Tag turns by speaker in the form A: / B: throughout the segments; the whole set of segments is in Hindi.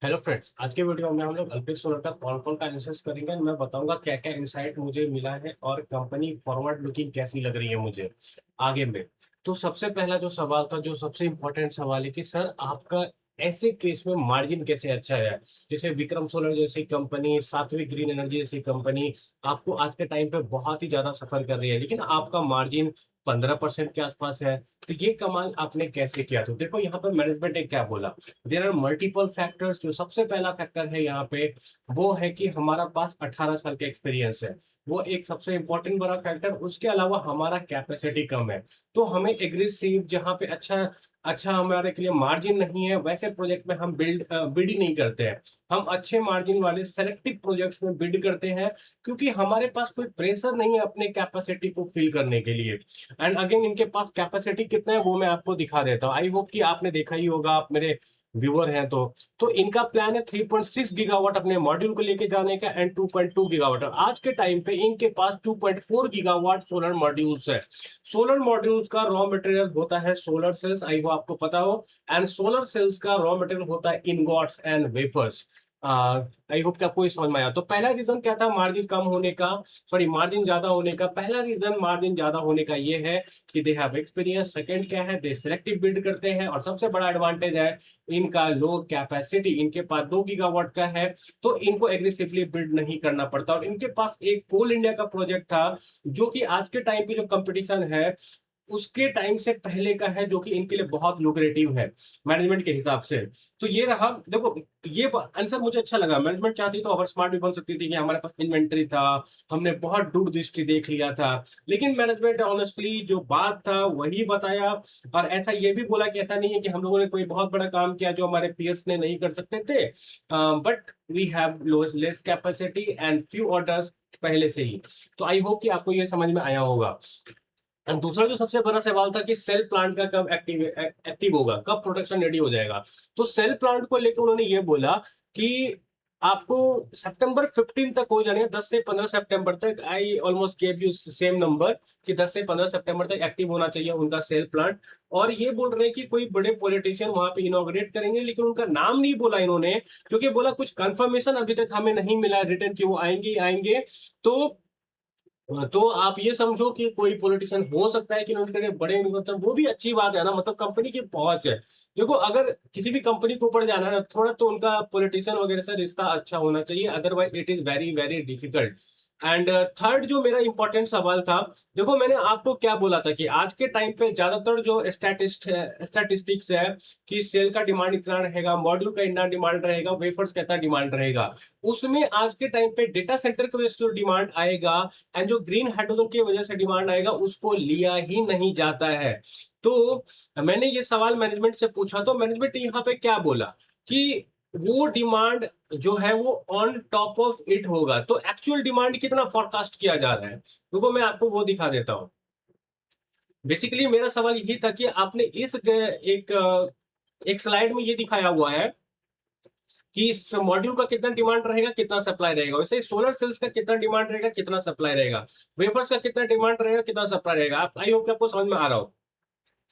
A: हेलो फ्रेंड्स, आज के वीडियो में हम लोग अल्पिक सोलर का कौन कौन का एनालिसिस करेंगे। मैं बताऊंगा क्या क्या इनसाइट मुझे मिला है और कंपनी फॉरवर्ड लुकिंग कैसी लग रही है मुझे आगे में। तो सबसे पहला जो सवाल था, जो सबसे इंपॉर्टेंट सवाल है कि सर आपका ऐसे केस में मार्जिन कैसे अच्छा है। जैसे विक्रम सोलर जैसी कंपनी, सात्विक ग्रीन एनर्जी जैसी कंपनी आपको आज के टाइम पे बहुत ही ज्यादा सफर कर रही है, लेकिन आपका मार्जिन 15% के आसपास है। तो ये कमाल आपने कैसे किया? तो देखो यहाँ पर मैनेजमेंट ने क्या बोला। There are multiple factors. जो सबसे पहला फैक्टर है यहाँ पे वो है कि हमारा पास 18 साल का एक्सपीरियंस है। वो एक सबसे इंपॉर्टेंट बड़ा फैक्टर। उसके अलावा हमारा कैपेसिटी कम है, तो हमें एग्रेसिव जहाँ पे अच्छा अच्छा हमारे के लिए मार्जिन नहीं है, वैसे प्रोजेक्ट में हम बिड ही नहीं करते हैं। हम अच्छे मार्जिन वाले सेलेक्टिव प्रोजेक्ट्स में बिड करते हैं, क्योंकि हमारे पास कोई प्रेशर नहीं है अपने कैपेसिटी को फिल करने के लिए। एंड अगेन, इनके पास कैपेसिटी कितना है वो मैं आपको दिखा देता हूँ। आई होप कि आपने देखा ही होगा, आप मेरे व्यूअर हैं तो इनका प्लान है 3.6 गीगावाट अपने मॉड्यूल को लेके जाने का एंड 2.2 गीगावाट। और आज के टाइम पे इनके पास 2.4 गीगावाट सोलर मॉड्यूल्स है। सोलर मॉड्यूल्स का रॉ मटेरियल होता है सोलर सेल्स, आई वो आपको पता हो। एंड सोलर सेल्स का रॉ मटेरियल होता है ingots and wafers. I hope कि आपको ये समझ में आया। तो पहला रीजन क्या था मार्जिन कम होने का, सॉरी मार्जिन ज्यादा होने का? पहला रीजन मार्जिन ज्यादा होने का ये है कि दे हैव एक्सपीरियंस। सेकंड क्या है, दे सिलेक्टिव बिल्ड करते हैं। और सबसे बड़ा एडवांटेज है इनका लो कैपेसिटी। इनके पास 2 गीगावाट का है, तो इनको एग्रेसिवली बिल्ड नहीं करना पड़ता। और इनके पास एक कोल इंडिया का प्रोजेक्ट था, जो कि आज के टाइम पे जो कंपटीशन है उसके टाइम से पहले का है, जो कि इनके लिए बहुत लुक्रेटिव है मैनेजमेंट के हिसाब से। तो ये रहा। देखो, ये आंसर मुझे अच्छा लगा। मैनेजमेंट चाहती तो ओवर स्मार्ट भी बन सकती थी कि हमारे पास इन्वेंट्री था, हमने बहुत दूरदृष्टि देख लिया था। लेकिन मैनेजमेंट ऑनेस्टली जो बात था वही बताया। और ऐसा ये भी बोला कि ऐसा नहीं है कि हम लोगों ने कोई बहुत बड़ा काम किया जो हमारे पीयर्स ने नहीं कर सकते थे, but we have less capacity and few orders पहले से ही। तो आई होप कि आपको ये समझ में आया होगा। एंड दूसरा जो सबसे बड़ा सवाल था कि सेल प्लांट का कब एक्टिव होगा, कब प्रोडक्शन रेडी हो जाएगा। तो सेल प्लांट को लेकर उन्होंने ये बोला कि आपको सितंबर 15 तक हो जाने, 10 से 15 सितंबर तक। I almost gave you same number कि 10 से 15 सितंबर तक एक्टिव होना चाहिए उनका सेल प्लांट। और ये बोल रहे हैं कि कोई बड़े पॉलिटिशियन वहां पे इनॉग्रेट करेंगे, लेकिन उनका नाम नहीं बोला इन्होंने, क्योंकि बोला कुछ कंफर्मेशन अभी तक हमें नहीं मिला रिटर्न कि वो आएंगे ही आएंगे। तो आप ये समझो कि कोई पॉलिटिशियन हो सकता है कि उनके बड़े, मतलब वो भी अच्छी बात है ना, मतलब कंपनी की पहुंच है। देखो, अगर किसी भी कंपनी को ऊपर जाना है ना, थोड़ा तो उनका पॉलिटिशियन वगैरह से रिश्ता अच्छा होना चाहिए, otherwise it is very very difficult. And third जो मेरा इंपॉर्टेंट सवाल था, देखो मैंने आपको क्या बोला था कि आज के टाइम पे ज्यादातर जो स्टैटिस्टिक्स है कि सेल का डिमांड इतना रहेगा, मॉड्यूल का इतना डिमांड रहेगा, वेफर्स का इतना डिमांड रहेगा। उसमें आज के टाइम पे डेटा सेंटर की वजह से जो डिमांड आएगा एंड जो ग्रीन हाइड्रोजन की वजह से डिमांड आएगा, उसको लिया ही नहीं जाता है। तो मैंने ये सवाल मैनेजमेंट से पूछा, तो मैनेजमेंट ने यहाँ पे क्या बोला कि वो डिमांड जो है वो ऑन टॉप ऑफ इट होगा। तो एक्चुअल डिमांड कितना फोरकास्ट किया जा रहा है, देखो मैं आपको वो दिखा देता हूं। बेसिकली मेरा सवाल यही था कि आपने एक स्लाइड में ये दिखाया हुआ है कि इस मॉड्यूल का कितना डिमांड रहेगा, कितना सप्लाई रहेगा। वैसे सोलर सेल्स का कितना डिमांड रहेगा, कितना सप्लाई रहेगा। वेफर्स का कितना डिमांड रहेगा, कितना सप्लाई रहेगा। आप आई होप कि आपको समझ में आ रहा हो।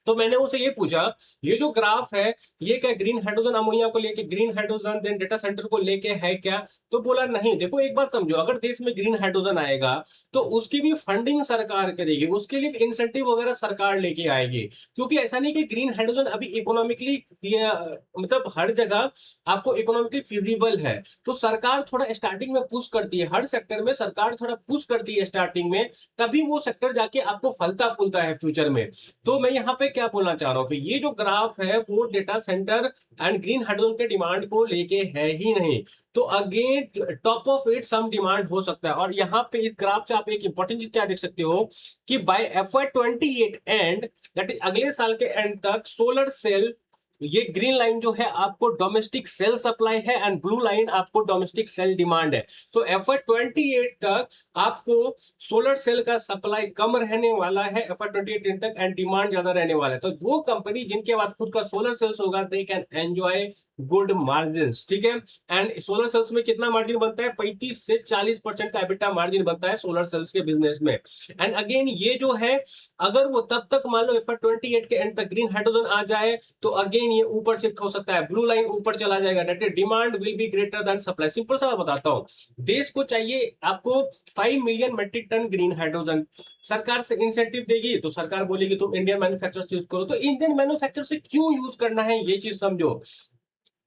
A: तो मैंने उनसे ये पूछा, ये जो ग्राफ है ये क्या ग्रीन हाइड्रोजन अमोनिया को लेके, green hydrogen then data centre को लेके है क्या? तो बोला नहीं। देखो एक बात समझो, अगर देश में ग्रीन हाइड्रोजन आएगा तो उसकी भी फंडिंग सरकार करेगी, उसके लिए इंसेंटिव वगैरह सरकार लेके आएगी। क्योंकि ऐसा नहीं कि ग्रीन हाइड्रोजन अभी इकोनॉमिकली, मतलब हर जगह आपको इकोनॉमिकली फिजिबल है। तो सरकार थोड़ा स्टार्टिंग में पुश करती है, हर सेक्टर में सरकार थोड़ा पुश करती है स्टार्टिंग में, तभी वो सेक्टर जाके आपको फलता फूलता है फ्यूचर में। तो मैं यहाँ पे क्या बोलना चाह रहा हूँ कि ये जो ग्राफ है वो data centre and green hydrogen के डिमांड को लेके है ही नहीं। तो again top of it some demand हो सकता है। और यहाँ पे इस ग्राफ से आप एक इंपॉर्टेंट चीज क्या देख सकते हो कि by FY 28 end, that is अगले साल के एंड तक, सोलर सेल, ये ग्रीन लाइन जो है आपको डोमेस्टिक सेल सप्लाई है एंड ब्लू लाइन आपको डोमेस्टिक सेल डिमांड है। तो FY 28 तक आपको सोलर सेल का सप्लाई कम रहने वाला है FY 28 तक, एंड डिमांड ज्यादा रहने वाला है। तो वो कंपनी जिनके पास खुद का सोलर सेल्स होगा, they can enjoy good margin. ठीक है। एंड सोलर सेल्स में कितना मार्जिन बनता है? 35 से 40% का एबिटा मार्जिन बनता है सोलर सेल्स के बिजनेस में। एंड अगेन ये जो है, अगर वो तब तक मान लो FY 28 के एंड तक ग्रीन हाइड्रोजन आ जाए, तो अगेन ग्रीन ये ऊपर शिफ्ट हो सकता है, ब्लू लाइन ऊपर चला जाएगा, that is demand will be greater than supply. Simple सा बताता हूँ, देश को चाहिए आपको 5 million metric ton green hydrogen, सरकार से इंसेंटिव देगी तो सरकार बोलेगी तुम इंडियन मैन्युफैक्चरर्स यूज करो, तो इंडियन मैन्युफैक्चर से क्यों यूज करना है, ये चीज समझो,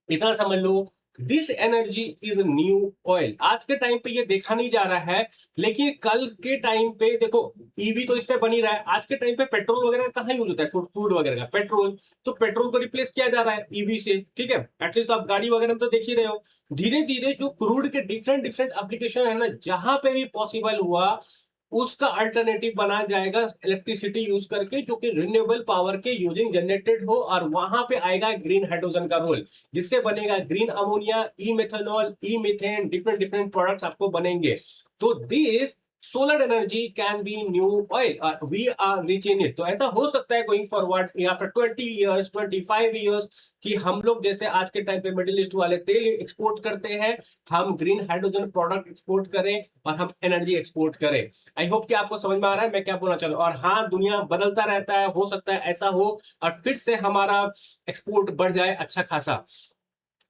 A: इतना समझ लो। This energy is new oil. आज के टाइम पे ये देखा नहीं जा रहा है, लेकिन कल के टाइम पे देखो ईवी तो इससे बन ही रहा है। आज के टाइम पे पेट्रोल वगैरह कहाँ यूज होता है, क्रूड वगैरह का पेट्रोल, तो पेट्रोल को रिप्लेस किया जा रहा है ईवी से, ठीक है। एटलीस्ट तो आप गाड़ी वगैरह में तो देख ही रहे हो। धीरे धीरे जो क्रूड के डिफरेंट डिफरेंट एप्लीकेशन है ना, जहां पे भी पॉसिबल हुआ उसका अल्टरनेटिव बनाया जाएगा इलेक्ट्रिसिटी यूज करके, जो कि रिन्यूएबल पावर के यूजिंग जनरेटेड हो, और वहां पे आएगा ग्रीन हाइड्रोजन का रोल, जिससे बनेगा green ammonia, e methanol, e methane, different different products आपको बनेंगे। तो this solar energy can be new oil, we are reaching it. तो ऐसा हो सकता है going forward after 20 years 25 years कि हम लोग जैसे आज के टाइम पे मिडिल ईस्ट वाले तेल एक्सपोर्ट करते हैं, हम ग्रीन हाइड्रोजन प्रोडक्ट एक्सपोर्ट करें और हम एनर्जी एक्सपोर्ट करें। आई होप कि आपको समझ में आ रहा है मैं क्या बोलना चाह रहा हूं। और हाँ, दुनिया बदलता रहता है, हो सकता है ऐसा हो और फिर से हमारा एक्सपोर्ट बढ़ जाए अच्छा खासा।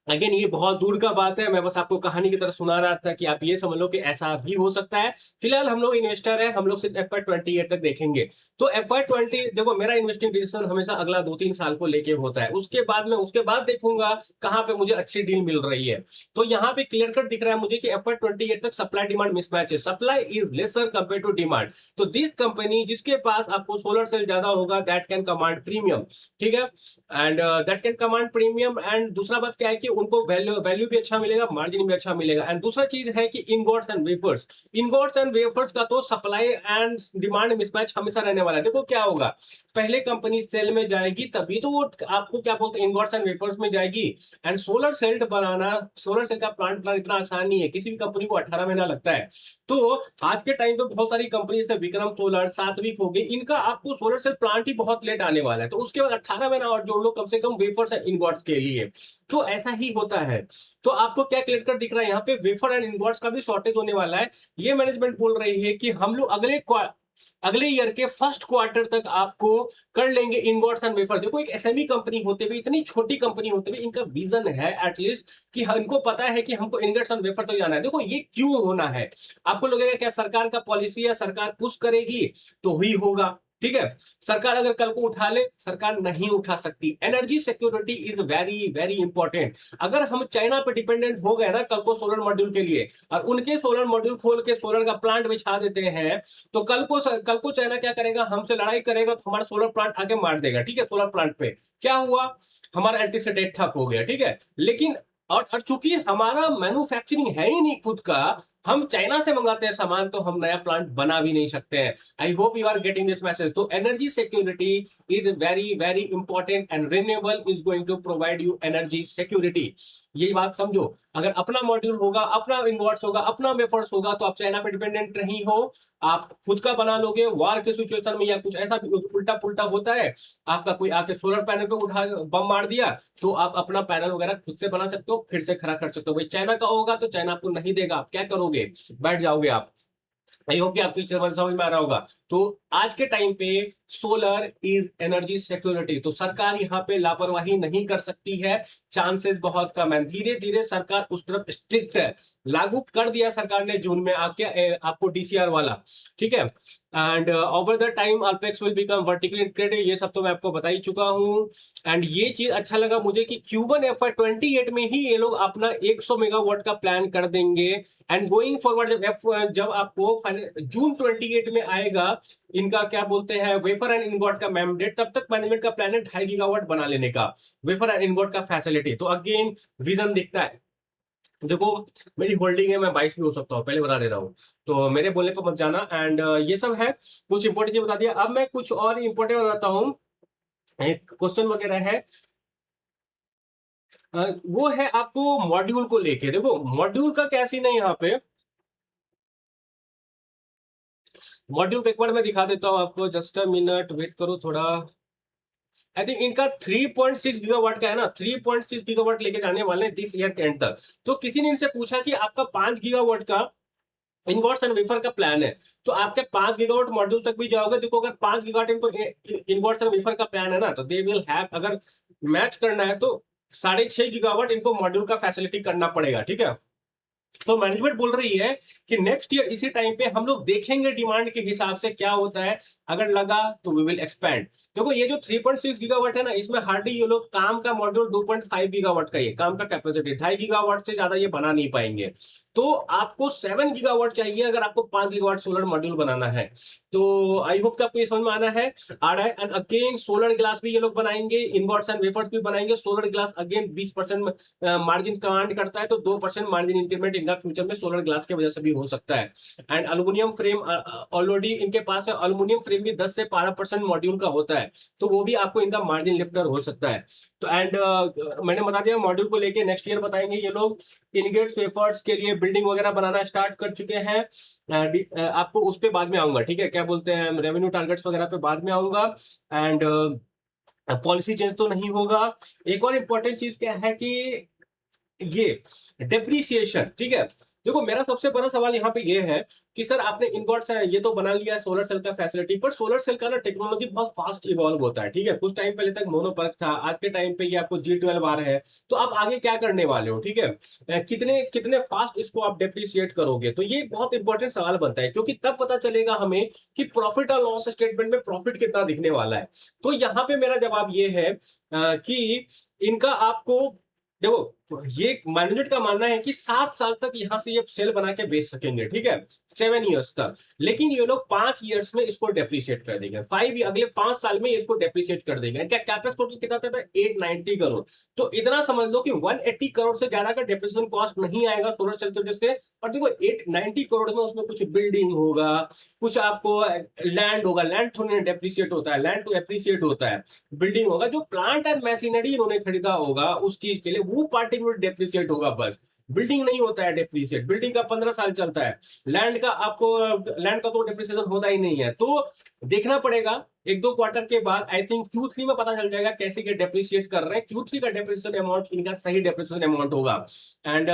A: अगेन ये बहुत दूर का बात है, मैं बस आपको कहानी की तरह सुना रहा था कि आप ये समझ लो कि ऐसा भी हो सकता है। फिलहाल हम लोग इन्वेस्टर है, हम लोग सिर्फ FY28 तक देखेंगे। तो FY20 देखो, मेरा इन्वेस्टिंग डिसीजन हमेशा अगला 2-3 साल को लेके होता है, उसके बाद मैं उसके बाद देखूंगा कहां पे मुझे अच्छी डील मिल रही है। तो यहाँ पे क्लियर कट दिख रहा है मुझे कि FY28 तक सप्लाई डिमांड मिसमैच है, supply is lesser compare to demand. तो दिस कंपनी जिसके पास आपको सोलर सेल ज्यादा होगा, दैट कैन कमांड प्रीमियम, ठीक है, and that can command premium. And दूसरा बात क्या है कि उनको वैल्यू भी अच्छा मिलेगा, मार्जिन भी अच्छा मिलेगा। एंड दूसरा चीज है कि इनगोट्स एंड वेफर्स, इनगोट्स एंड वेफर्स का तो सप्लाई एंड डिमांड मिसमैच हमेशा रहने वाला है। देखो क्या होगा, पहले कंपनी सेल में जाएगी तभी तो वो आपको क्या बोलते हैं इनगोट्स एंड वेफर्स में जाएगी। एंड सोलर सेल बनाना, सोलर सेल का प्लांट बनाना इतना आसान नहीं है, किसी भी कंपनी को 18 महीना लगता है। तो आज के टाइम पे बहुत सारी कंपनी जैसे विक्रम सोलर, सात्विक हो गई, इनका आपको सोलर सेल प्लांट ही बहुत लेट आने वाला है। तो उसके बाद 18 महीना और जोड़ लो कम से कम वेफर्स एंड इनगोट्स के लिए। तो ऐसा ही होता है। तो आपको क्या क्लियर कर दिख रहा है यहाँ पे, वेफर एंड इनगोट्स का भी शॉर्टेज होने वाला है। ये मैनेजमेंट बोल रही है कि हम लोग अगले ईयर के फर्स्ट क्वार्टर तक आपको कर लेंगे इनगोट्स एंड वेफर। देखो एक एसएमई कंपनी होते हुए, इतनी छोटी कंपनी होते हुए, इनका विजन है एटलीस्ट कि इनको पता है कि हमको इनगोट्स एंड वेफर तक जाना है। देखो ये क्यों होना है, आपको लगेगा क्या सरकार का पॉलिसी है, सरकार पुश करेगी तो ही होगा, ठीक है। सरकार अगर कल को उठा ले, सरकार नहीं उठा सकती। Energy security is very very important. अगर हम चाइना पे डिपेंडेंट हो गए ना कल को सोलर मॉड्यूल के लिए, और उनके सोलर मॉड्यूल खोल के सोलर का प्लांट बिछा देते हैं, तो कल को चाइना क्या करेगा, हमसे लड़ाई करेगा तो हमारा सोलर प्लांट आके मार देगा, ठीक है। सोलर प्लांट पे क्या हुआ, हमारा इलेक्ट्रिसिटी ठप हो गया, ठीक है। लेकिन और चूंकि हमारा मैन्युफैक्चरिंग है ही नहीं खुद का, हम चाइना से मंगाते हैं सामान, तो हम नया प्लांट बना भी नहीं सकते हैं। I hope you are getting this message. तो energy security is very very important and renewable is going to provide you energy security. यही बात समझो, अगर अपना मॉड्यूल होगा, अपना इन्वर्ट्स होगा, अपना वेफर्स होगा, तो आप चाइना पे डिपेंडेंट नहीं हो, आप खुद का बना लोगे। वार के सिचुएशन में या कुछ ऐसा भी उल्टा पुल्टा होता है, आपका कोई आके सोलर पैनल पे उठा बम मार दिया, तो आप अपना पैनल वगैरह खुद से बना सकते हो, फिर से खड़ा कर सकते हो। भाई चाइना का होगा तो चाइना आपको नहीं देगा, आप क्या करोगे, बैठ जाओगे आप। आई होप कि आपकी समझ में आ रहा होगा। तो आज के टाइम पे सोलर इज एनर्जी सिक्योरिटी, तो सरकार यहाँ पे लापरवाही नहीं कर सकती है, चांसेस बहुत कम है। धीरे धीरे सरकार उस तरफ स्ट्रिक्ट है, लागू कर दिया सरकार ने जून में आके आपको डीसीआर वाला, ठीक है। And over the time Alpex will become vertically integrated, ये सब तो मैं आपको बता ही चुका हूँ। एंड ये चीज अच्छा लगा मुझे कि Q1 FY28 में ही ये लोग अपना 100 मेगावाट का प्लान कर देंगे। एंड गोइंग फॉरवर्ड जब आपको जून 28 में आएगा इनका क्या बोलते हैं वेफर एंड इनगोट का मैंडेट, तब तक मैनेजमेंट का प्लान है 2.5 गीगावाट बना लेने का वेफर एंड इनगोट का फैसिलिटी। तो अगेन विजन दिखता है। देखो मेरी होल्डिंग है, मैं 22 भी हो सकता हूँ, पहले बता दे रहा हूँ, तो मेरे बोलने पर मत जाना। एंड ये सब है, कुछ इंपॉर्टेंट चीज बता दिया। अब मैं कुछ और इंपॉर्टेंट बताता हूँ, एक क्वेश्चन वगैरह है। वो है आपको मॉड्यूल को लेके, देखो मॉड्यूल का क्या सीन है यहाँ पे। मॉड्यूल को एक बार मैं दिखा देता हूँ आपको, जस्ट अ मिनट वेट करो थोड़ा। आई थिंक इनका 3.6 गीगावाट का है ना, 3.6 गीगावाट लेके जाने वाले हैं दिस ईयर के एंड तक। तो किसी ने इनसे पूछा कि आपका 5 गीगावाट का इनगोट्स एंड वेफर का प्लान है, तो आपके 5 गीगावाट मॉड्यूल तक भी जाओगे। देखो अगर 5 गीगावाट इनको इनगोट्स एंड वेफर का प्लान है ना, तो दे विल हैव, अगर मैच करना है तो 6.5 गीगावाट इनको मॉड्यूल का फैसिलिटी करना पड़ेगा, ठीक है। तो मैनेजमेंट बोल रही है कि नेक्स्ट ईयर इसी टाइम पे हम लोग देखेंगे डिमांड के हिसाब से क्या होता है, अगर लगा तो वी विल एक्सपैंड। देखो ये जो 3.6 गीगावाट है ना, इसमें हार्डली ये लोग काम का मॉड्यूल 2.5 गीगावाट का, ये काम का कैपेसिटी 2.5 गीगावाट से ज्यादा ये बना नहीं पाएंगे। तो आपको 7 गीगावाट चाहिए अगर आपको 5 गीगावाट सोलर मॉड्यूल बनाना है। तो आई होप कि आपको ये समझ में आ रहा है। एंड अगेन सोलर ग्लास भी ये लोग बनाएंगे, इनवर्ट्स एंड वेफर्स भी बनाएंगे। Solar glass again 20% margin command करता है, तो 2% मार्जिन इंक्रीमेंट इनका फ्यूचर में सोलर ग्लास की वजह से भी हो सकता है। एंड अल्यूमिनियम फ्रेम ऑलरेडी इनके पास है, अल्यूमिनियम फ्रेम भी 10 से 12% मॉड्यूल का होता है, तो वो भी आपको इनका मार्जिन लिफ्टर हो सकता है। तो एंड मैंने बता दिया मॉड्यूल को लेके नेक्स्ट ईयर बताएंगे ये लोग। इनगेट्स वेफर्स के लिए बिल्डिंग वगैरह बनाना स्टार्ट कर चुके हैं। आपको उस पे बाद में आऊंगा, ठीक है, क्या बोलते हैं, रेवेन्यू टारगेट्स वगैरह पे बाद में आऊंगा। एंड पॉलिसी चेंज तो नहीं होगा। एक और इंपॉर्टेंट चीज क्या है कि ये डेप्रीसिएशन, ठीक है। देखो मेरा सबसे बड़ा सवाल यहाँ पे ये है कि सर आपने इनगॉट्स है ये तो बना लिया है सोलर सेल का फैसिलिटी, पर सोलर सेल का ना टेक्नोलॉजी बहुत फास्ट इवॉल्व होता है, ठीक है। कुछ टाइम पहले तक मोनोपर्क था, आज के टाइम पे ये आपको G12 आ रहा है। तो आप आगे क्या करने वाले हो, ठीक है, कितने कितने फास्ट इसको आप डेप्रीसिएट करोगे, तो ये बहुत इंपॉर्टेंट सवाल बनता है, क्योंकि तब पता चलेगा हमें कि प्रॉफिट और लॉस स्टेटमेंट में प्रॉफिट कितना दिखने वाला है। तो यहाँ पे मेरा जवाब ये है कि इनका आपको देखो, ये मैनेजमेंट का मानना है कि 7 साल तक यहां से ये सेल बना के बेच सकेंगे, ठीक है, 7 ईयर्स तक। लेकिन ये लोग 5 ईयर्स में इसको डेप्रिसिएट कर देंगे, अगले 5 साल में इसको डेप्रिसिएट कर देंगे। क्या कैपेक्स टोटल कितना था? 890 करोड़। तो इतना समझ लो कि 180 करोड़ से ज्यादा का डेप्रिसिएशन कॉस्ट नहीं आएगा सोलर सेल की वजह से। और देखो 890 करोड़ में उसमें कुछ बिल्डिंग होगा, कुछ आपको लैंड होगा, लैंड थोड़ी डेप्रिसिएट होता है, लैंड टू एप्रिसिएट होता है, बिल्डिंग होगा, जो प्लांट एंड मशीनरी इन्होंने खरीदा होगा उस चीज के लिए वो पार्टिकुलर डेप्रिसिएट होगा बस। बिल्डिंग नहीं होता है डेप्रिसिएट, बिल्डिंग का 15 साल चलता है, लैंड का तो डेप्रिसिएशन होता ही नहीं है। तो देखना पड़ेगा 1-2 क्वार्टर के बाद, आई थिंक Q3 में पता चल जाएगा कैसे के डेप्रिसिएट कर रहे हैं। Q3 का डेप्रिसिएशन अमाउंट इनका सही डेप्रिसिएशन अमाउंट होगा। एंड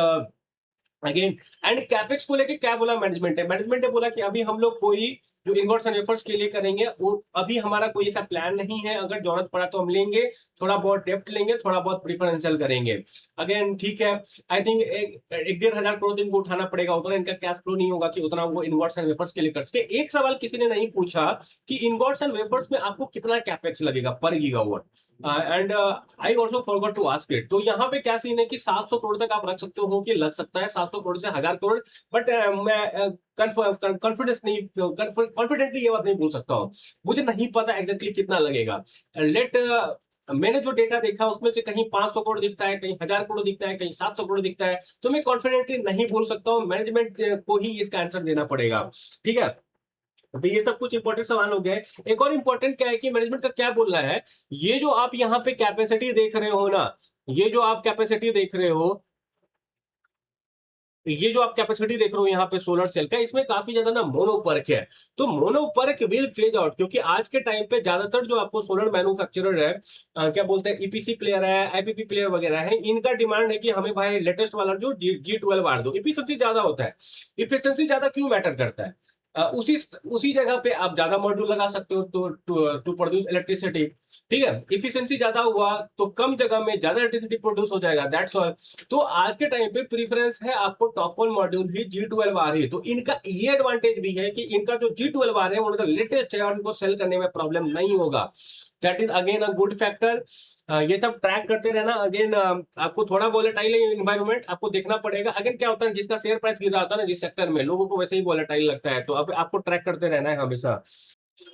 A: अगेन एंड कैपेक्स को लेके क्या बोला मैनेजमेंट ने बोला कि अभी हम लोग कोई जो इनवर्ट्स एंड वेफर्स के लिए करेंगे वो अभी हमारा कोई ऐसा प्लान नहीं है, अगर जरूरत पड़ा तो हम लेंगे, थोड़ा बहुत डेप्ट लेंगे, थोड़ा बहुत प्रिफरेंशियल करेंगे। अगेन ठीक है, आई थिंक 1-1.5 करोड़ इनको उठाना पड़ेगा, उतना इनका कैश फ्लो नहीं होगा कि उतना वो इनवर्ट्स एंड वेफर्स के लिए कर सके। एक सवाल किसी ने नहीं पूछा कि इनवर्ट्स एंड वेफर्स में आपको कितना कैपेक्स लगेगा per gigawatt, and I also forgot to ask it. तो यहाँ पे क्या सीन है कि 700 करोड़ तक आप रख सकते हो कि लग सकता है 700 करोड़ से 1000 करोड़, बट मैं कॉन्फिडेंटली ये बात नहीं बोल सकता हूँ, मुझे नहीं पता एग्जैक्टली कितना लगेगा। लेट मैंने जो डेटा देखा उसमें से कहीं 500 करोड़ दिखता है, कहीं 1000 करोड़ दिखता है, कहीं 700 करोड़ दिखता है, तो मैं कॉन्फिडेंटली नहीं बोल सकता हूँ, मैनेजमेंट को ही इसका आंसर देना पड़ेगा, ठीक है। तो ये सब कुछ इंपॉर्टेंट सवाल हो गए। एक और इंपॉर्टेंट क्या है कि मैनेजमेंट का क्या बोलना है, ये जो आप यहाँ पे कैपेसिटी देख रहे हो ना, ये जो आप कैपेसिटी देख रहे हो, ये जो आप कैपेसिटी देख रहे हो यहाँ पे सोलर सेल का, इसमें काफी ज्यादा ना मोनोपर्क है। तो मोनोपर्क विल फेज आउट, क्योंकि आज के टाइम पे ज्यादातर जो आपको सोलर मैन्युफैक्चरर है, क्या बोलते हैं, ईपीसी प्लेयर है, आईपीपी प्लेयर वगैरह है, इनका डिमांड है कि हमें भाई लेटेस्ट वाला जो G12 आर दो। इफिशिएंसी ज्यादा होता है, इफिशिएंसी ज्यादा क्यों मैटर करता है, उसी उसी जगह पे आप ज्यादा मॉड्यूल लगा सकते हो टू प्रोड्यूस इलेक्ट्रिसिटी, ठीक है। इफिशिएंसी ज्यादा हुआ तो कम जगह में ज्यादा इलेक्ट्रिसिटी प्रोड्यूस हो जाएगा, दैट्स ऑल। तो आज के टाइम पे प्रीफरेंस है आपको टॉप वन मॉड्यूल ही G12 आ रही है। तो इनका ये एडवांटेज भी है कि इनका जो G12 आ रहे हैं उनका लेटेस्ट है और इनको सेल करने में प्रॉब्लम नहीं होगा। That is again a good factor. ये सब ट्रैक करते रहना। अगेन आपको थोड़ा वोलेटाइल इन्वायरमेंट आपको देखना पड़ेगा। अगेन क्या होता है, जिसका शेयर प्राइस गिर रहा था ना जिस सेक्टर में, लोगों को वैसे ही वोलेटाइल लगता है, तो अब आपको ट्रैक करते रहना है हमेशा।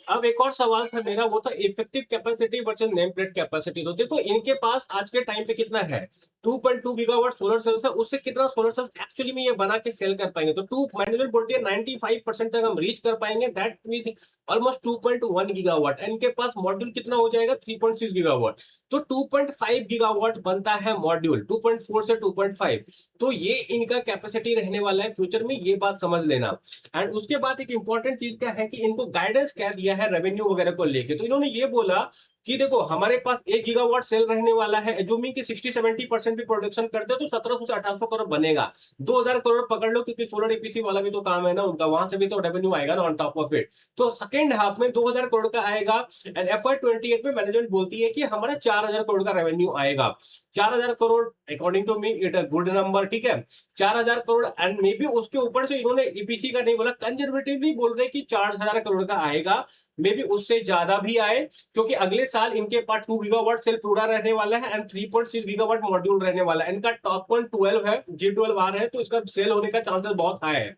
A: अब एक और सवाल था मेरा, वो था effective capacity versus name plate capacity. तो देखो इनके पास आज के टाइम पे कितना है, 2.2 गीगावाट सोलर सेल्स है, उससे कितना सोलर सेल्स एक्चुअली में ये बना के सेल कर पाएंगे। तो टू मैनेजमेंट बोलती है 95% तक हम रीच कर पाएंगे, that means almost 2.1 gigawatt. And इनके पास मॉड्यूल कितना हो जाएगा, 3.6 गीगावाट। तो 2.5 गीगावाट बनता है मॉड्यूल, 2.4 से 2.5। तो ये इनका कैपेसिटी रहने वाला है फ्यूचर में, ये बात समझ लेना। एंड उसके बाद एक इंपॉर्टेंट चीज क्या है कि इनको गाइडेंस क्या दिया है रेवेन्यू वगैरह को लेके। तो इन्होंने ये बोला कि देखो हमारे पास 1 गीगावाट सेल रहने वाला है, एज्यूमिंग कि 60-70% भी प्रोडक्शन करते हो तो 1700 से 1800 करोड़ बनेगा। 2000 करोड़ पकड़ लो, क्योंकि सोलर ईपीसी वाला भी तो काम है ना उनका, वहां से भी तो रेवेन्यू आएगा ना ऑन टॉप ऑफ इट। तो सेकंड हाफ में 2000 करोड़ का आएगा। एंड FY 28 में मैनेजमेंट बोलती है कि हमारा 4000 करोड़ का रेवेन्यू आएगा। 4000 crore according to me it a good number, ठीक है। 4000 करोड़, एंड मे बी उसके ऊपर से इन्होंने ईपीसी का नहीं बोला, कंजर्वेटिवली बोल रहे कि 4000 करोड़ का आएगा। मे बी उससे ज्यादा भी आए, क्योंकि अगले साल इनके पास 2 गीगावाट सेल पूरा रहने वाला है एंड 3.6 गीगावाट मॉड्यूल रहने वाला है। इनका टॉप वन 12 है, G12R है, तो इसका सेल होने का चांसेस बहुत हाई है।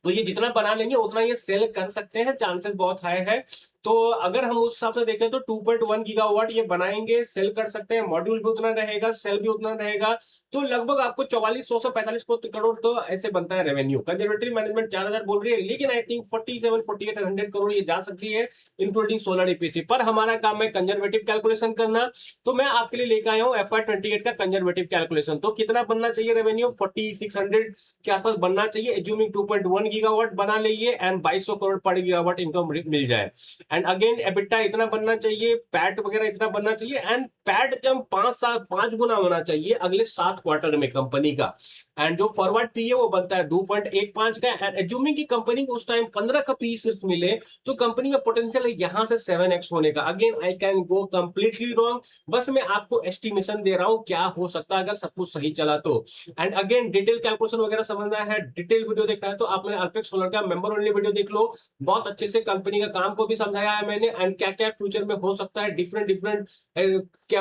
A: तो ये जितना बना लेंगे उतना ये सेल कर सकते हैं, चांसेस बहुत हाई है। तो अगर हम उस हिसाब से देखें तो 2.1 गीगावाट ये बनाएंगे, सेल कर सकते हैं, मॉड्यूल भी उतना रहेगा, सेल भी उतना रहेगा। तो लगभग आपको 4400 से 45 करोड़ तो ऐसे बनता है रेवेन्यू। कंजर्वेटिव मैनेजमेंट 4000 बोल रही है, लेकिन आई थिंक 47-48 करोड़ ये जा सकती है, इंक्लूडिंग सोलर ईपीसी। पर हमारा काम है कंजर्वेटिव कैलकुलेशन करना, तो मैं आपके लिए लेकर आया हूं FY 28 का कंजर्वेटिव कैलकुलेशन। तो कितना बनना चाहिए रेवेन्यू? 4600 के आसपास बनना चाहिए, एज्यूमिंग 2.1 गीगावाट बना लीजिए एंड 2200 करोड़ पर गीगावाट इनकम मिल जाए। एंड अगेन एबिटा इतना बनना चाहिए, पैट वगैरह इतना बनना चाहिए, एंड पैट जब 5 गुना होना चाहिए अगले 7 क्वार्टर में कंपनी का। एंड जो फॉरवर्ड पी है वो बनता है 2.15 का। एंड एज्यूमिंग की कंपनी को उस टाइम 15 का पी सिर्फ मिले, तो कंपनी में पोटेंशियल है यहां से 7x होने का। Again I can go completely wrong, बस मैं आपको एस्टिमेशन दे रहा हूं क्या हो सकता है अगर सब कुछ सही चला तो। एंड अगेन डिटेल कैलकुलेशन वगैरह समझना है, डिटेल वीडियो देखना है तो आप मेरे अल्पेक्स सोलर का मेंबर ओनली वीडियो देख लो। बहुत अच्छे से कंपनी का काम को भी समझाया है मैंने, एंड क्या क्या फ्यूचर में हो सकता है, डिफरेंट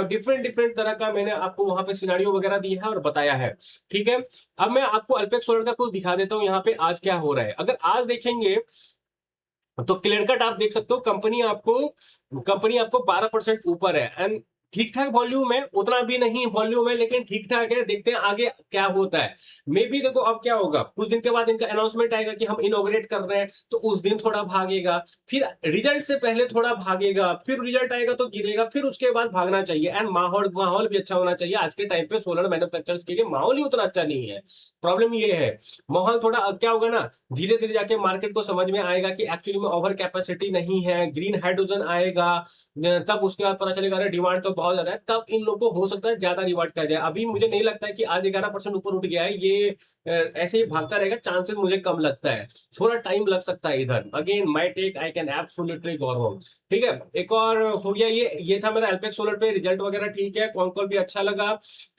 A: डिफरेंट तरह का मैंने आपको वहां पे सिनारियो वगैरह दिया है और बताया है, ठीक है। अब मैं आपको अल्पेक्स सोलर का कुछ दिखा देता हूं यहाँ पे आज क्या हो रहा है। अगर आज देखेंगे तो क्लियर कट आप देख सकते हो, कंपनी आपको 12% ऊपर है, एंड ठीक ठाक वॉल्यूम है, उतना भी नहीं वॉल्यूम है लेकिन ठीक ठाक है। देखते हैं आगे क्या होता है। मे बी देखो अब क्या होगा, कुछ दिन के बाद इनका अनाउंसमेंट आएगा कि हम इनॉग्रेट कर रहे हैं, तो उस दिन थोड़ा भागेगा, फिर रिजल्ट से पहले थोड़ा भागेगा, फिर रिजल्ट आएगा तो गिरेगा, फिर उसके बाद भागना चाहिए। एंड माहौल माहौल भी अच्छा होना चाहिए। आज के टाइम पे सोलर मैन्युफैक्चरर्स के लिए माहौल ही उतना अच्छा नहीं है। प्रॉब्लम ये है, माहौल थोड़ा अब क्या होगा ना, धीरे धीरे जाके मार्केट को समझ में आएगा कि एक्चुअली में ओवर कैपेसिटी नहीं है, ग्रीन हाइड्रोजन आएगा, तब उसके बाद पता चलेगा अरे डिमांड तो बहुत ज्यादा है, तब इन लोगों को हो सकता है ज्यादा रिवार्ड किया जाए। अभी मुझे नहीं लगता है कि आज 11% ऊपर उठ गया है, ये ऐसे ही भागता रहेगा, चांसेस मुझे कम लगता है, थोड़ा टाइम लग सकता है इधर। Again my take, I can absolutely go wrong, ठीक है। एक और हो गया, ये था मेरा एल्पेक्स सोलर पे रिजल्ट वगैरह, ठीक है, कॉन कॉल भी अच्छा लगा।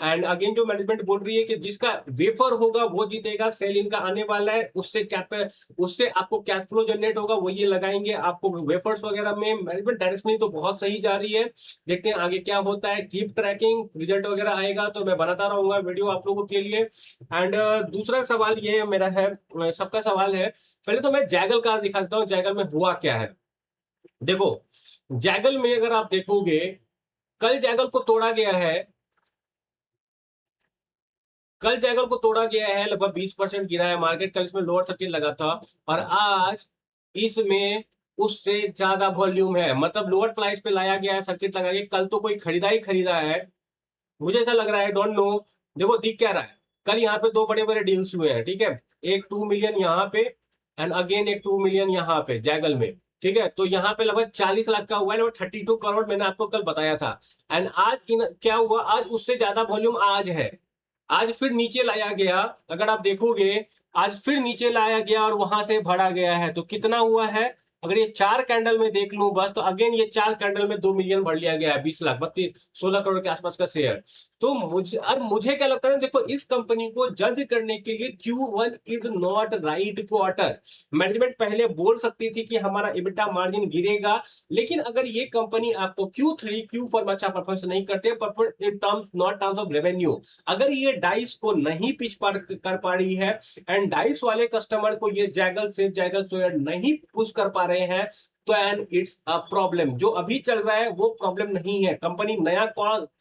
A: एंड अगेन जो मैनेजमेंट बोल रही है कि जिसका वेफर होगा वो जीतेगा, सेल इनका आने वाला है, उससे आपको कैश फ्लो जनरेट होगा, वो ये लगाएंगे आपको वेफर्स वगैरह में। मैनेजमेंट डायरेक्शनली तो बहुत सही जा रही है, देखते हैं आगे क्या होता है। कीप ट्रैकिंग, रिजल्ट वगैरह आएगा तो मैं बनाता रहूंगा वीडियो आप लोगों के लिए। एंड दूसरा सवाल ये मेरा है, सबका सवाल है, पहले तो मैं जैगल का दिखा देता हूँ, जैगल में हुआ क्या है। देखो जैगल में अगर आप देखोगे, कल जैगल को तोड़ा गया है, कल जैगल को तोड़ा गया है, लगभग 20% गिरा है मार्केट, कल इसमें लोअर सर्किट लगा था, और आज इसमें उससे ज्यादा वॉल्यूम है, मतलब लोअर प्राइस पे लाया गया है, सर्किट लगा के, कल तो कोई खरीदा ही खरीदा है, मुझे ऐसा लग रहा है, डोंट नो। देखो दिख क्या रहा है, कल यहाँ पे दो बड़े बड़े डील्स हुए हैं, ठीक है, एक 2 मिलियन यहाँ पे एंड अगेन एक 2 मिलियन यहाँ पे जैगल में, ठीक है। तो यहाँ पे लगभग 40 लाख का हुआ है, लगभग 32 करोड़ मैंने आपको कल बताया था। एंड आज क्या हुआ, आज उससे ज्यादा वॉल्यूम आज है, आज फिर नीचे लाया गया, अगर आप देखोगे आज फिर नीचे लाया गया और वहां से भरा गया है, तो कितना हुआ है, अगर ये 4 कैंडल में देख लूं बस, तो अगेन ये 4 कैंडल में 2 मिलियन भर लिया गया है, 20 लाख 16 करोड़ के आसपास का शेयर। तो मुझे क्या लगता है, देखो इस कंपनी को जज करने के लिए Q1 is not right quarter. Management पहले बोल सकती थी कि हमारा EBITDA मार्जिन गिरेगा, लेकिन अगर ये कंपनी आपको Q3 Q4 में अच्छा परफॉर्मेंस नहीं करते, in terms not terms of revenue, अगर ये डाइस को नहीं पिच कर पा रही है एंड डाइस वाले कस्टमर को ये जैगल सोयर नहीं पुश कर पा रहे हैं, तो एंड इट्स अ प्रॉब्लम। जो अभी चल रहा है वो प्रॉब्लम नहीं है, कंपनी नया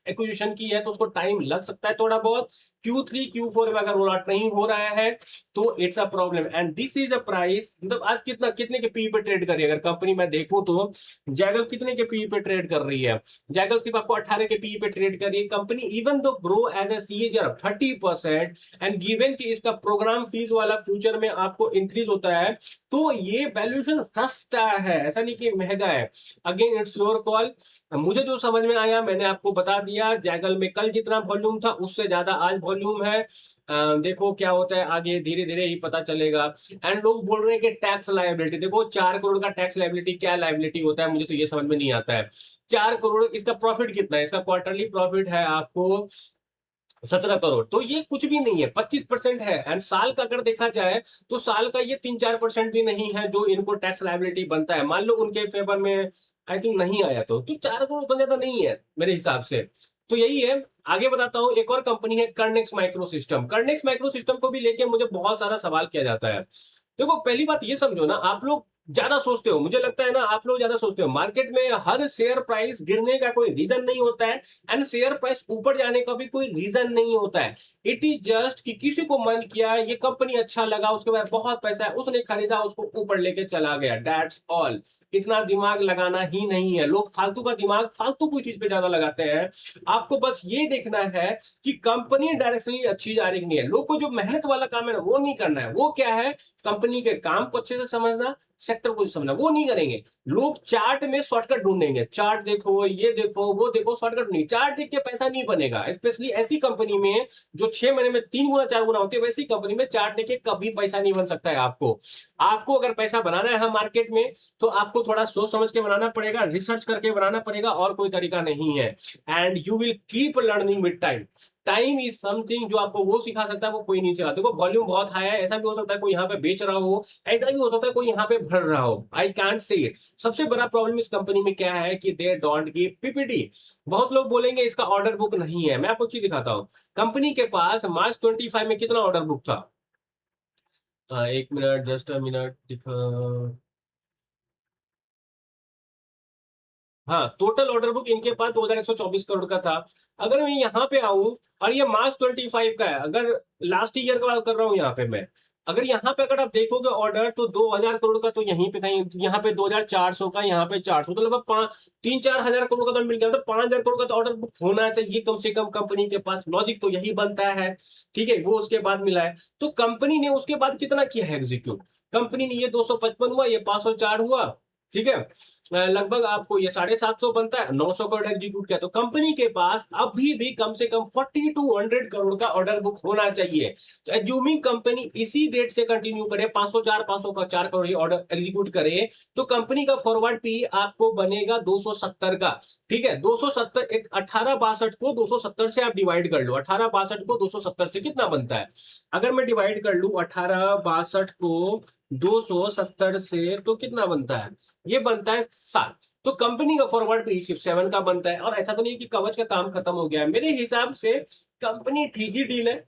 A: एक्विजिशन की है तो उसको टाइम लग सकता है थोड़ा बहुत, Q3 Q4 में अगर रोल आउट नहीं हो रहा है तो it's a problem. And this is a price, मतलब आज कितने के पी पे ट्रेड कर रही है, अगर कंपनी मैं देखूं तो जैगल कितने के पी पे ट्रेड कर रही है, जैगल सिर्फ आपको 18 के पी पे ट्रेड कर रही है। Company even though grow as a CAGR 30% and given कि इसका प्रोग्राम फीस वाला फ्यूचर में आपको इंक्रीज होता है, तो ये वैल्यूएशन सस्ता है, ऐसा ऐसा नहीं कि महंगा है। Again it's your call. मुझे जो समझ में आया मैंने आपको बता दिया। जैगल में कल जितना वॉल्यूम था उससे ज्यादा आज वॉल्यूम है। देखो क्या होता है आगे, धीरे धीरे ही पता चलेगा। एंड लोग बोल रहे हैं कि टैक्स लायबिलिटी, देखो 4 करोड़ का टैक्स लायबिलिटी क्या लायबिलिटी होता है मुझे तो ये समझ में नहीं आता है। 4 करोड़, इसका प्रॉफिट कितना है? इसका क्वार्टरली प्रॉफिट है आपको 17 करोड़, तो ये कुछ भी नहीं है, 25% है। एंड साल का अगर देखा जाए तो साल का ये 3-4% भी नहीं है जो इनको टैक्स लायबिलिटी बनता है। मान लो उनके फेवर में आई थिंक नहीं आया तो 4 करोड़ उतना ज्यादा नहीं है मेरे हिसाब से। तो यही है। आगे बताता हूँ, एक और कंपनी है कर्नेक्स माइक्रो सिस्टम। कर्नेक्स माइक्रो सिस्टम को भी लेके मुझे बहुत सारा सवाल किया जाता है। देखो पहली बात ये समझो ना, आप लोग ज्यादा सोचते हो, मुझे लगता है ना आप लोग ज्यादा सोचते हो। मार्केट में हर शेयर प्राइस गिरने का कोई रीजन नहीं होता है एंड शेयर प्राइस ऊपर जाने का भी कोई रीजन नहीं होता है। इट इज जस्ट कि किसी को मन किया, ये कंपनी अच्छा लगा, उसके बाद बहुत पैसा है, उसने खरीदा, उसको ऊपर लेके चला गया, दैट्स ऑल। इतना दिमाग लगाना ही नहीं है। लोग फालतू का दिमाग फालतू कोई चीज पे ज्यादा लगाते हैं। आपको बस ये देखना है कि कंपनी डायरेक्शनली अच्छी जा रही नहीं है। लोग को जो मेहनत वाला काम है ना वो नहीं करना है। वो क्या है, कंपनी के काम को अच्छे से समझना, सेक्टर को समझना, वो नहीं करेंगे। लोग चार्ट में शॉर्टकट ढूंढेंगे, चार्ट देखो, ये देखो, वो देखो, शॉर्टकट नहीं। चार्ट देख के पैसा नहीं बनेगा, स्पेशली ऐसी कंपनी में जो 6 महीने में 3 गुना 4 गुना होती है। वैसी कंपनी में चार्ट देख के कभी पैसा नहीं बन सकता है। आपको अगर पैसा बनाना है मार्केट में तो आपको थोड़ा सोच समझ के बनाना पड़ेगा, रिसर्च करके बनाना पड़ेगा, और कोई तरीका नहीं है। And you will keep learning with time. Time is something जो आपको वो सिखा सकता है वो कोई नहीं सिखा। देखो वॉल्यूम बहुत हाई है, ऐसा भी हो सकता है कोई यहाँ पे बेच रहा हो, ऐसा भी हो सकता है कोई यहाँ पे भर रहा हो। I can't say it. सबसे बड़ा प्रॉब्लम इस कंपनी में क्या है कि दे डोंट गिव पीपीटी। बहुत लोग बोलेंगे इसका ऑर्डर बुक नहीं है। मैं आपको चीज दिखाता हूँ। कंपनी के पास मार्च 25 में कितना ऑर्डर बुक था? एक मिनट, जस्ट अ मिनट दिखा। हाँ, टोटल ऑर्डर बुक इनके पास 2124 करोड़ का था। अगर मैं यहाँ पे आऊं और ये मार्च 25 का है, अगर लास्ट ईयर का बात कर रहा हूँ यहाँ पे मैं, अगर यहाँ पे अगर आप देखोगे ऑर्डर तो 2000 करोड़ का तो यहीं पे कहीं, यहाँ पे 2400 का, यहाँ पे 400, तो लगभग 3-4 हजार करोड़ का तो मिल गया। तो 5000 करोड़ का तो ऑर्डर बुक होना चाहिए कम से कम कंपनी के पास। लॉजिक तो यही बनता है। ठीक है, वो उसके बाद मिला है। तो कंपनी ने उसके बाद कितना किया है एग्जीक्यूट? कंपनी ने ये 255 हुआ, ये 504 हुआ, ठीक है, लगभग आपको ये 750 बनता है, 900 करोड़ एग्जीक्यूट किया। तो कंपनी के पास अभी भी कम से कम 4200 करोड़ का ऑर्डर बुक होना चाहिए। तो एज्यूमिंग कंपनी इसी रेट से कंटिन्यू करे, 504 करोड़ ऑर्डर एग्जीक्यूट करे, तो कंपनी का फॉरवर्ड पी आपको बनेगा 270 का। ठीक है, 270, एक 1862 को 270 से आप डिवाइड कर लो। 1862 को 270 से कितना बनता है? अगर मैं डिवाइड कर लू 1862 को 270 से तो कितना बनता है? ये बनता है 7। तो कंपनी का फॉरवर्ड पे सिर्फ 7 का बनता है। और ऐसा तो नहीं है कि कवच का काम खत्म हो गया है। मेरे हिसाब से कंपनी ठीक ही डील है।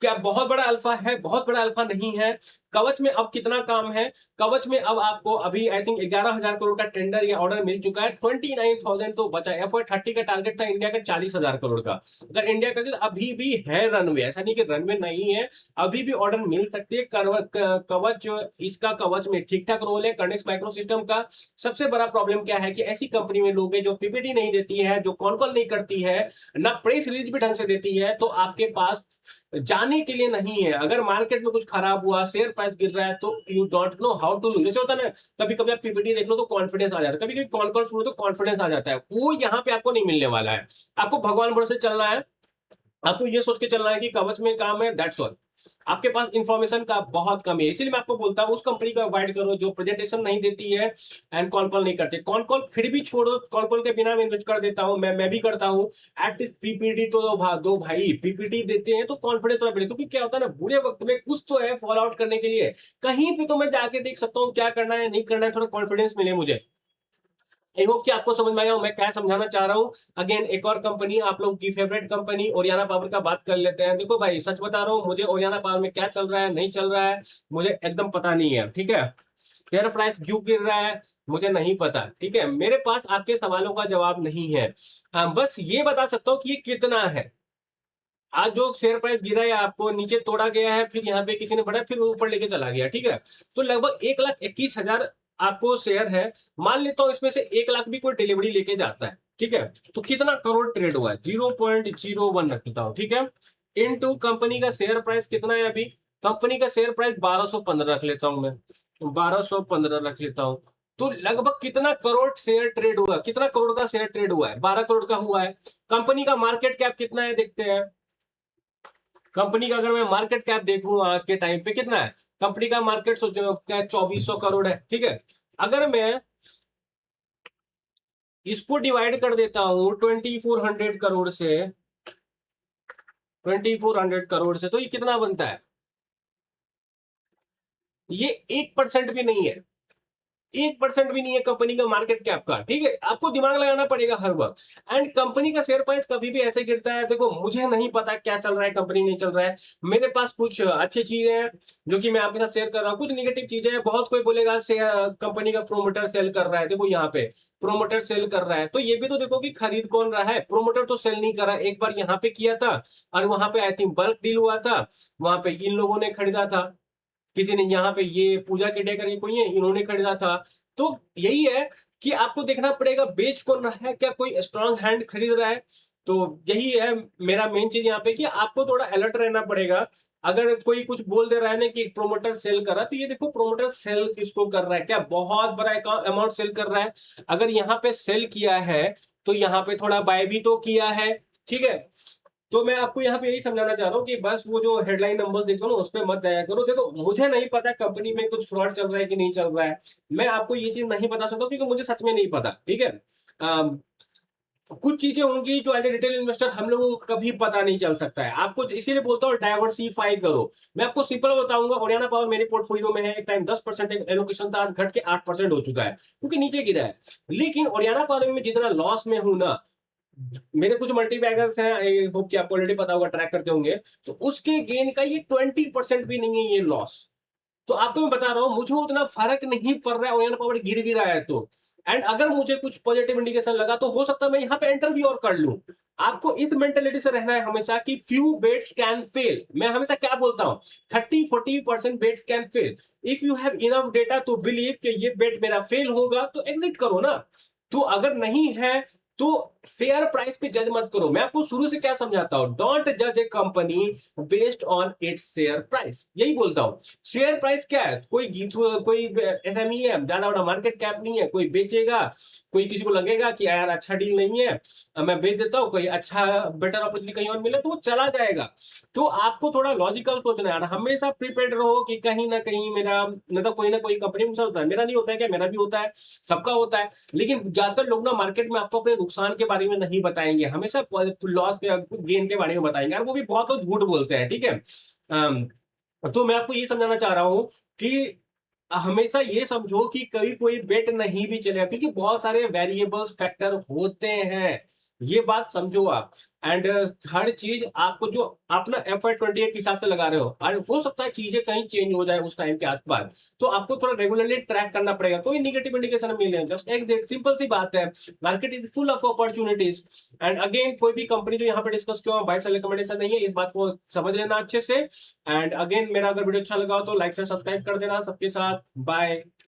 A: क्या बहुत बड़ा अल्फा है? बहुत बड़ा अल्फा नहीं है। कवच में अब कितना काम है? कवच में अब आपको अभी आई थिंक 11,000 करोड़ का टेंडर या ऑर्डर मिल चुका है। 29,000 तो बचा है। FY30 का टारगेट था इंडिया का 40,000 करोड़ का। अगर इंडिया करते तो अभी भी है रनवे, ऐसा नहीं कि रनवे नहीं है, अभी भी ऑर्डर मिल सकती है। कवच जो इसका कवच में ठीक ठाक रोल है कर्नेक्स माइक्रो सिस्टम का। सबसे बड़ा प्रॉब्लम क्या है कि ऐसी कंपनी में लोग हैं जो पीपीटी नहीं देती है, जो कॉन कॉल नहीं करती है, ना प्रेस रिलीज भी ढंग से देती है, तो आपके पास जाने के लिए नहीं है। अगर मार्केट में कुछ खराब हुआ, शेयर प्राइस गिर रहा है, तो you don't know how to lose. जैसे होता है ना, कभी कभी आप पीपीटी देख लो तो कॉन्फिडेंस आ जाता है, कभी कभी कॉल कॉल सुनो तो कॉन्फिडेंस आ जाता है। वो यहाँ पे आपको नहीं मिलने वाला है। आपको भगवान भरोसे चलना है। आपको ये सोच के चलना है कि कवच में काम है, दैट्स ऑल। आपके पास इंफॉर्मेशन का बहुत कमी है, इसीलिए मैं आपको बोलता हूं उस कंपनी को अवॉइड करो जो प्रेजेंटेशन नहीं देती है एंड कॉल कॉल नहीं करते। कॉल कॉल फिर भी छोड़ो, कॉल कॉल के बिना मैं इन्वेस्ट कर देता हूं, मैं भी करता हूं। एटलीस्ट पीपीटी तो दो भाई, पीपीटी देते हैं तो कॉन्फिडेंस थोड़ा बढ़े। क्योंकि क्या होता है ना, बुरे वक्त में कुछ तो है फॉलो आउट करने के लिए, कहीं पे तो मैं जाके देख सकता हूँ क्या करना है नहीं करना है, थोड़ा कॉन्फिडेंस मिले मुझे। आई होप कि आपको समझ में आया हूं मैं क्या समझाना चाह रहा हूं। अगेन एक और कंपनी, आप लोग की फेवरेट कंपनी ओरियाना पावर का बात कर लेते हैं। देखो भाई सच बता रहा हूं, मुझे ओरियाना पावर में क्या चल रहा है नहीं चल रहा है मुझे एकदम पता नहीं है। ठीक है, शेयर प्राइस क्यों गिर रहा है मुझे नहीं पता। ठीक है, मेरे पास आपके सवालों का जवाब नहीं है। बस ये बता सकता हूँ कि ये कितना है। आज जो शेयर प्राइस गिरा है, आपको नीचे तोड़ा गया है, फिर यहाँ पे किसी ने बढ़ा, फिर ऊपर लेके चला गया। ठीक है, तो लगभग 1,21,000 आपको शेयर है। मान लेता हूं इसमें से 1 लाख भी कोई डिलीवरी लेके जाता है। ठीक है, तो कितना करोड़ ट्रेड हुआ है? 0.01 रख देता हूं। ठीक है, इनटू कंपनी का शेयर प्राइस कितना है अभी? कंपनी का शेयर प्राइस 1215 रख लेता हूं मैं, 1215 रख लेता हूं। तो लगभग कितना करोड़ शेयर ट्रेड हुआ, कितना करोड़ का शेयर ट्रेड हुआ है? 12 करोड़ का हुआ है। कंपनी का मार्केट कैप कितना है देखते हैं। कंपनी का अगर मैं मार्केट कैप देखूं आज के टाइम पे कितना है, कंपनी का मार्केट सोचो 2400 करोड़ है, ठीक है। अगर मैं इसको डिवाइड कर देता हूं 2400 करोड़ से, 2400 करोड़ से, तो ये कितना बनता है? ये 1% भी नहीं है, 1% भी नहीं है कंपनी का मार्केट कैप का, ठीक है। आपको दिमाग लगाना पड़ेगा हर वक्त। एंड कंपनी का शेयर प्राइस कभी भी ऐसे गिरता है, देखो मुझे नहीं पता क्या चल रहा है, कंपनी नहीं चल रहा है, मेरे पास कुछ अच्छी चीजें हैं जो कि मैं आपके साथ शेयर कर रहा हूँ, कुछ निगेटिव चीजें हैं। बहुत कोई बोलेगा कंपनी का प्रोमोटर सेल कर रहा है, देखो यहाँ पे प्रोमोटर सेल कर रहा है, तो ये भी तो देखो कि खरीद कौन रहा है, प्रोमोटर तो सेल नहीं कर रहा है। एक बार यहाँ पे किया था और वहां पे आई थिंक बल्क डील हुआ था, वहां पे इन लोगों ने खरीदा था, किसी ने, यहाँ पे ये पूजा केटे करके कोई है, इन्होंने खरीदा था। तो यही है कि आपको देखना पड़ेगा बेच कौन रहा है, क्या कोई स्ट्रांग हैंड खरीद रहा है। तो यही है मेरा मेन चीज यहाँ पे कि आपको थोड़ा अलर्ट रहना पड़ेगा। अगर कोई कुछ बोल दे रहा है ना कि प्रोमोटर सेल कर रहा है, तो ये देखो प्रोमोटर सेल किसको कर रहा है, क्या बहुत बड़ा अमाउंट सेल कर रहा है। अगर यहाँ पे सेल किया है तो यहाँ पे थोड़ा बाय भी तो किया है, ठीक है। तो मैं आपको यहाँ पे यही समझाना चाह रहा हूँ कि बस वो जो हेडलाइन नंबर्स देखो ना उस पर मत जाया करो। देखो मुझे नहीं पता कंपनी में कुछ फ्रॉड चल रहा है कि नहीं चल रहा है, मैं आपको ये चीज नहीं बता सकता क्योंकि मुझे सच में नहीं पता, ठीक है। अम, कुछ चीजें होंगी जो एज ए रिटेल इन्वेस्टर हम लोगों को कभी पता नहीं चल सकता है। आपको इसीलिए बोलता हूँ डाइवर्सिफाई करो। मैं आपको सिंपल बताऊंगा, ओरियाना पावर मेरे पोर्टफोलियो में है, एक टाइम 10% एलोकेशन था, आज घट के 8% हो चुका है क्योंकि नीचे गिरा है। लेकिन ओरियाना पावर में जितना लॉस में हूं ना, मेरे कुछ मल्टी बैगर्स हैं, आई होप कि आपको ऑलरेडी पता होगा, ट्रैक करते होंगे, तो उसके गेन का ये 20% भी नहीं है ये लॉस। तो आपको मैं बता रहा हूं मुझे उतना फर्क नहीं पड़ रहा है, ओरियन पावर गिर भी रहा है तो। एंड अगर मुझे कुछ पॉजिटिव इंडिकेशन लगा तो हो सकता है मैं यहाँ पे एंटर भी और कर लूं। आपको इस मेंटेलिटी से रहना है हमेशा कि फ्यू बेट्स कैन फेल। मैं हमेशा क्या बोलता हूं, 30-40% bets can fail. If you have enough data to believe कि ये बेट मेरा फेल होगा तो एग्जिट करो ना। तो अगर नहीं है तो शेयर प्राइस पे जज मत करो। मैं आपको शुरू से क्या समझाता हूं, डोंट जज a company based on its share price, यही बोलता हूं। शेयर प्राइस क्या है, कोई कोई एसएमई है, ज्यादा बड़ा मार्केट कैप नहीं है, कोई बेचेगा, कोई किसी को लगेगा कि यार अच्छा डील नहीं है, मैं बेच देता हूं, कोई अच्छा बेटर अपॉर्चुनिटी कहीं और मिले तो वो चला जाएगा। तो आपको थोड़ा लॉजिकल सोचना है, हमेशा प्रिपेयर्ड रहो कि कहीं ना कहीं मेरा मतलब कोई ना कोई कंपनी में होता है, मेरा नहीं होता है क्या, मेरा भी होता है, सबका होता है। लेकिन ज्यादातर लोग ना मार्केट में आपको अपने नुकसान के बारे में नहीं बताएंगे, हमेशा लॉस गेन के बारे में बताएंगे, और वो भी बहुत लोग झूठ बोलते हैं, ठीक है। तो मैं आपको ये समझाना चाह रहा हूं कि हमेशा ये समझो कि कभी कोई बेट नहीं भी चलेगा क्योंकि बहुत सारे वेरिएबल्स फैक्टर होते हैं, ये बात समझो आप। एंड हर चीज आपको जो आप ना FY28 के हिसाब से लगा रहे हो, और हो सकता है चीजें कहीं चेंज हो जाए उस टाइम के आसपास, तो आपको थोड़ा रेगुलरली ट्रैक करना पड़ेगा। कोई निगेटिव इंडिकेशन मिले जस्ट एग्जिट, सिंपल सी बात है। Market is full of opportunities. And again कोई भी कंपनी जो यहाँ पे डिस्कस किया बाय सेल रिकमेंडेशन नहीं है, इस बात को समझ लेना अच्छे से। एंड अगेन मेरा अगर वीडियो अच्छा लगा हो तो लाइक से सब्सक्राइब कर देना। सबके साथ बाय।